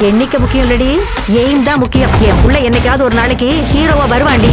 எண்ணிக்கை முக்கியம் இல்லடி, எய்ம் தான் முக்கியம். என் புள்ள என்னைக்காவது ஒரு நாளைக்கு ஹீரோவா வருவாண்டி।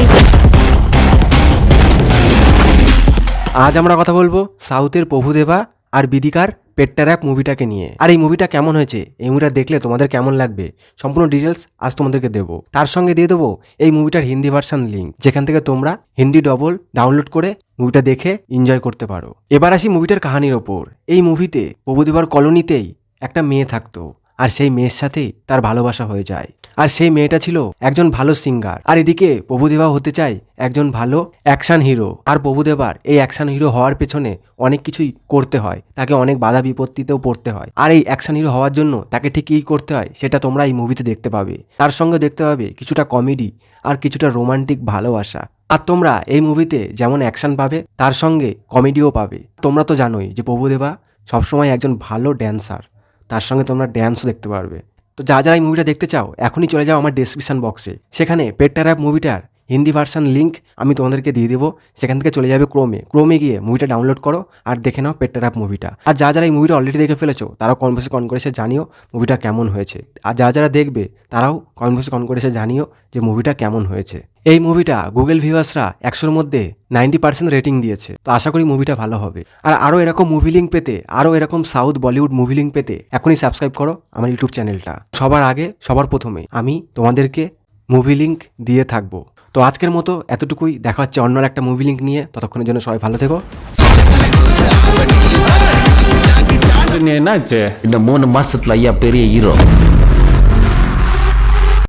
আজ আমরা কথা বলবো সাউথের প্রভুদেবা আর বিদিকার পেট্টার‍্যাপ মুভিটাকে নিয়ে। আর এই মুভিটা কেমন হয়েছে, এই মুভিটা দেখলে তোমাদের কেমন লাগবে, সম্পূর্ণ ডিটেলস আজ তোমাদেরকে দেবো। তার সঙ্গে দিয়ে দেবো এই মুভিটার হিন্দি ভার্সন লিঙ্ক, যেখান থেকে তোমরা হিন্দি ডবল ডাউনলোড করে মুভিটা দেখে এনজয় করতে পারো। এবার আসি মুভিটার কাহিনীর ওপর। এই মুভিতে প্রভুদেবার কলোনিতেই একটা মেয়ে থাকতো, আর সেই মেয়ের সাথেই তার ভালোবাসা হয়ে যায়। আর সেই মেয়েটা ছিল একজন ভালো সিঙ্গার। আর এদিকে প্রভুদেবা হতে চায় একজন ভালো অ্যাকশন হিরো। আর প্রভুদেবার এই অ্যাকশন হিরো হওয়ার পেছনে অনেক কিছুই করতে হয়, তাকে অনেক বাধা বিপত্তিতেও পড়তে হয়। আর এই অ্যাকশন হিরো হওয়ার জন্য তাকে ঠিক কী করতে হয় সেটা তোমরা এই মুভিতে দেখতে পাবে। তার সঙ্গে দেখতে পাবে কিছুটা কমেডি আর কিছুটা রোমান্টিক ভালোবাসা। আর তোমরা এই মুভিতে যেমন অ্যাকশন পাবে তার সঙ্গে কমেডিও পাবে। তোমরা তো জানোই যে প্রভুদেবা সবসময় একজন ভালো ড্যান্সার, তার সঙ্গে তোমরা ড্যান্সও দেখতে পারবে। তো যারা এই মুভিটা দেখতে চাও এখনই চলে যাও আমার ডেসক্রিপশন বক্সে, সেখানে পেট্টার‍্যাপ মুভিটার হিন্দি ভার্সন লিঙ্ক আমি তোমাদেরকে দিয়ে দেবো। সেখান থেকে চলে যাবে ক্রোমে গিয়ে মুভিটা ডাউনলোড করো আর দেখে নাও পেট্টার‍্যাপ মুভিটা। আর যারা এই মুভিটা অলরেডি দেখে ফেলেছো তারাও কমেন্ট করে এসে জানিও মুভিটা কেমন হয়েছে। আর যারা দেখবে তারাও কমেন্ট করে এসে জানিও যে মুভিটা কেমন হয়েছে। এই মুভিটা গুগল ভিউয়ার্সরা 100-র মধ্যে 90% রেটিং দিয়েছে। তো আশা করি মুভিটা ভালো হবে। আর আরও এরকম মুভি লিঙ্ক পেতে, আরও এরকম সাউথ বলিউড মুভি লিঙ্ক পেতে এখনই সাবস্ক্রাইব করো আমার ইউটিউব চ্যানেলটা। সবার আগে সবার প্রথমে আমি তোমাদেরকে মুভি লিঙ্ক দিয়ে থাকবো। তো আজকের মতো এতটুকুই, দেখা হচ্ছে অন্য একটা মুভি লিঙ্ক নিয়ে। ততক্ষণের জন্য সবাই ভালো থেকো। இந்த மூணு மாசத்துல ஐயா பெரிய ஹீரோ